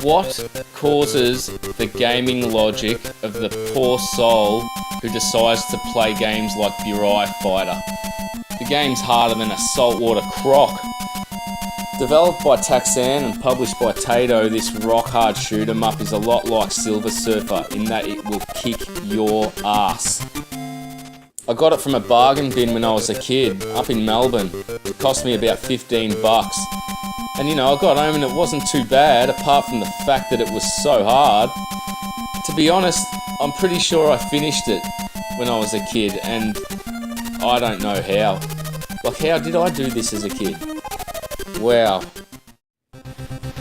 What causes the gaming logic of the poor soul who decides to play games like Burai Fighter? The game's harder than a saltwater croc. Developed by Taxan and published by Tato, this rock-hard shoot-em-up is a lot like Silver Surfer in that it will kick your ass. I got it from a bargain bin when I was a kid, up in Melbourne. It cost me about 15 bucks. And you know, I got home and it wasn't too bad, apart from the fact that it was so hard. To be honest, I'm pretty sure I finished it when I was a kid, and I don't know how. Like, how did I do this as a kid? Wow.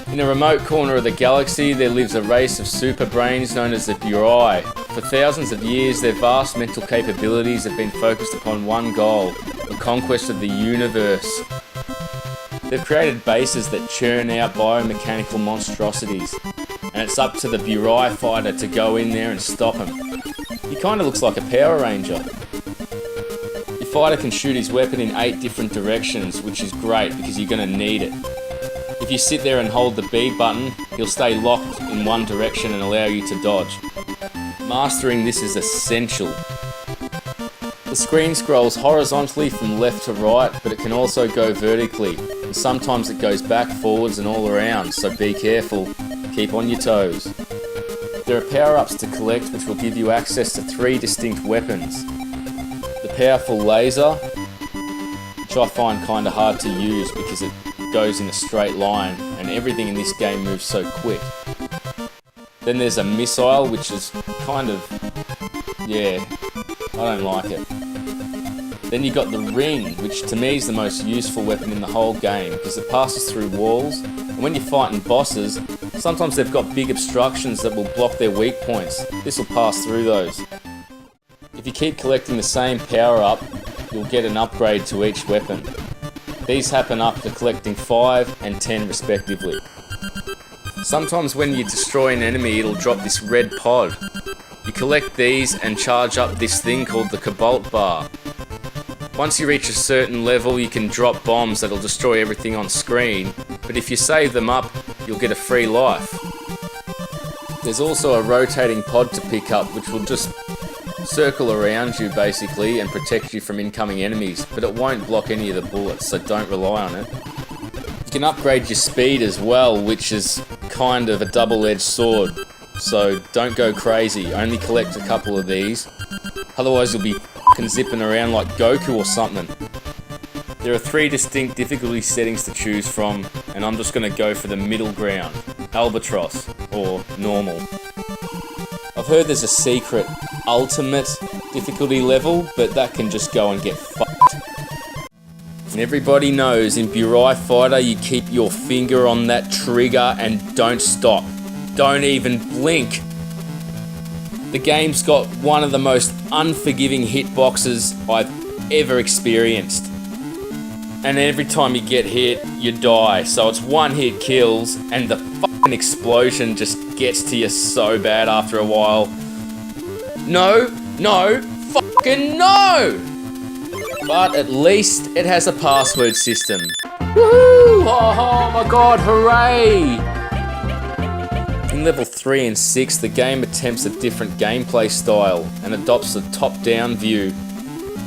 In a remote corner of the galaxy, there lives a race of super brains known as the Burai. For thousands of years, their vast mental capabilities have been focused upon one goal, the conquest of the universe. They've created bases that churn out biomechanical monstrosities, and it's up to the Burai Fighter to go in there and stop him. He kind of looks like a Power Ranger. Your fighter can shoot his weapon in 8 different directions, which is great because you're going to need it. If you sit there and hold the B button, he'll stay locked in one direction and allow you to dodge. Mastering this is essential. The screen scrolls horizontally from left to right, but it can also go vertically, and sometimes it goes back, forwards and all around, so be careful. Keep on your toes. There are power-ups to collect which will give you access to 3 distinct weapons. The powerful laser, which I find kinda hard to use because it goes in a straight line, and everything in this game moves so quick. Then there's a missile, which is kind of, yeah, I don't like it. Then you got the ring, which to me is the most useful weapon in the whole game, because it passes through walls, and when you're fighting bosses, sometimes they've got big obstructions that will block their weak points. This will pass through those. If you keep collecting the same power-up, you'll get an upgrade to each weapon. These happen up to collecting 5 and 10 respectively. Sometimes when you destroy an enemy, it'll drop this red pod. You collect these and charge up this thing called the Cobalt Bar. Once you reach a certain level, you can drop bombs that'll destroy everything on screen, but if you save them up, you'll get a free life. There's also a rotating pod to pick up, which will just circle around you basically and protect you from incoming enemies, but it won't block any of the bullets, so don't rely on it. You can upgrade your speed as well, which is kind of a double-edged sword, so don't go crazy, only collect a couple of these, otherwise you'll be f***ing zipping around like Goku or something. There are 3 distinct difficulty settings to choose from, and I'm just going to go for the middle ground, Albatross, or normal. I've heard there's a secret ultimate difficulty level, but that can just go and get fucked. And everybody knows in Burai Fighter you keep your finger on that trigger and don't stop. Don't even blink. The game's got one of the most unforgiving hitboxes I've ever experienced. And every time you get hit, you die. So it's one hit kills, and the fucking explosion just gets to you so bad after a while. No, fucking no! But at least it has a password system. Woohoo! Oh my god, hooray! In level 3 and 6, the game attempts a different gameplay style and adopts a top-down view,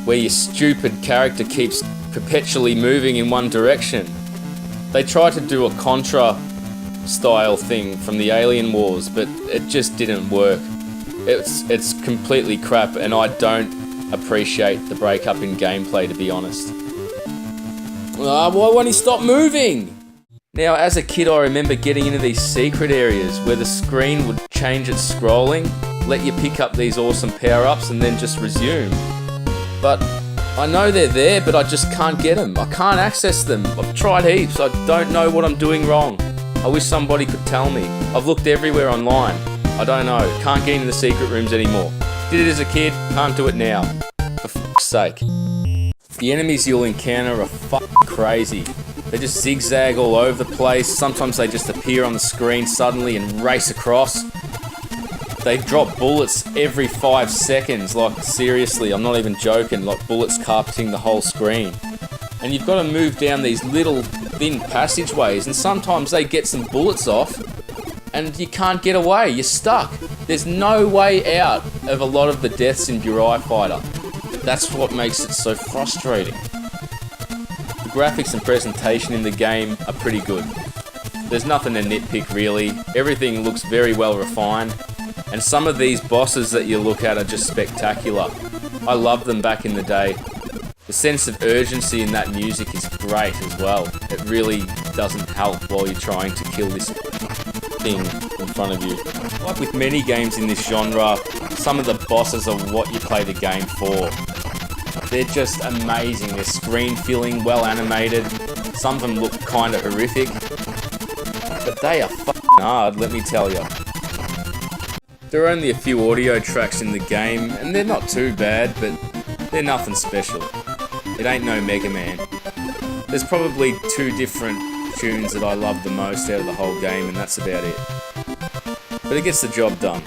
where your stupid character keeps perpetually moving in one direction. They try to do a Contra style thing from the Alien Wars, but it just didn't work. It's completely crap, and I don't appreciate the breakup in gameplay, to be honest. Why won't he stop moving? Now, as a kid, I remember getting into these secret areas where the screen would change its scrolling, let you pick up these awesome power-ups, and then just resume. But I know they're there, but I just can't get them. I can't access them. I've tried heaps. I don't know what I'm doing wrong. I wish somebody could tell me. I've looked everywhere online. I don't know. Can't get into the secret rooms anymore. Did it as a kid, can't do it now. For fuck's sake. The enemies you'll encounter are fucking crazy. They just zigzag all over the place. Sometimes they just appear on the screen suddenly and race across. They drop bullets every 5 seconds. Like, seriously, I'm not even joking. Like, bullets carpeting the whole screen. And you've got to move down these little thin passageways, and sometimes they get some bullets off, and you can't get away, you're stuck. There's no way out of a lot of the deaths in Burai Fighter. That's what makes it so frustrating. The graphics and presentation in the game are pretty good. There's nothing to nitpick really, everything looks very well refined, and some of these bosses that you look at are just spectacular. I loved them back in the day. The sense of urgency in that music is great as well. It really doesn't help while you're trying to kill this thing in front of you. Like with many games in this genre, some of the bosses are what you play the game for. They're just amazing. They're screen filling, well animated. Some of them look kind of horrific. But they are fucking hard, let me tell you. There are only a few audio tracks in the game, and they're not too bad, but they're nothing special. It ain't no Mega Man. There's probably 2 different tunes that I love the most out of the whole game, and that's about it. But it gets the job done.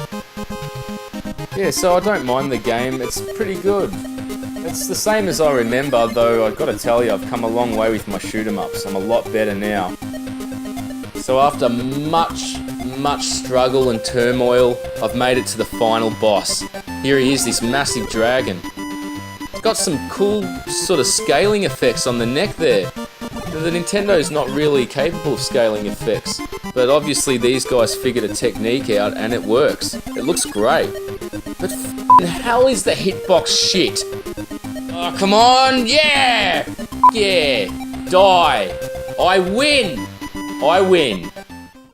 Yeah, so I don't mind the game, it's pretty good. It's the same as I remember, though I've got to tell you, I've come a long way with my shoot-em-ups. I'm a lot better now. So after much struggle and turmoil, I've made it to the final boss. Here he is, this massive dragon. It's got some cool sort of scaling effects on the neck there. The Nintendo's not really capable of scaling effects, but obviously these guys figured a technique out and it works. It looks great. But f***ing hell is the hitbox shit? Oh, come on, yeah! Yeah! Die! I win! I win!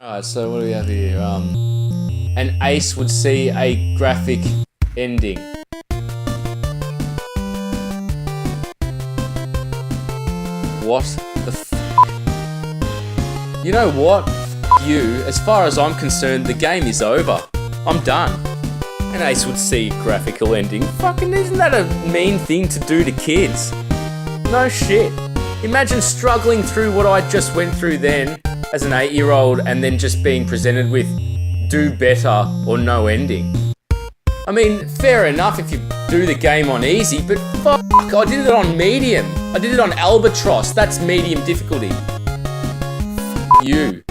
Alright, so what do we have here? An ace would see a graphic ending. What the f***? You know what? F*** you. As far as I'm concerned, the game is over. I'm done. An ace would see graphical ending. Fucking isn't that a mean thing to do to kids? No shit. Imagine struggling through what I just went through then as an 8-year-old and then just being presented with do better or no ending. I mean, fair enough if you do the game on easy, but fuck, I did it on medium. I did it on albatross, that's medium difficulty. F*** you.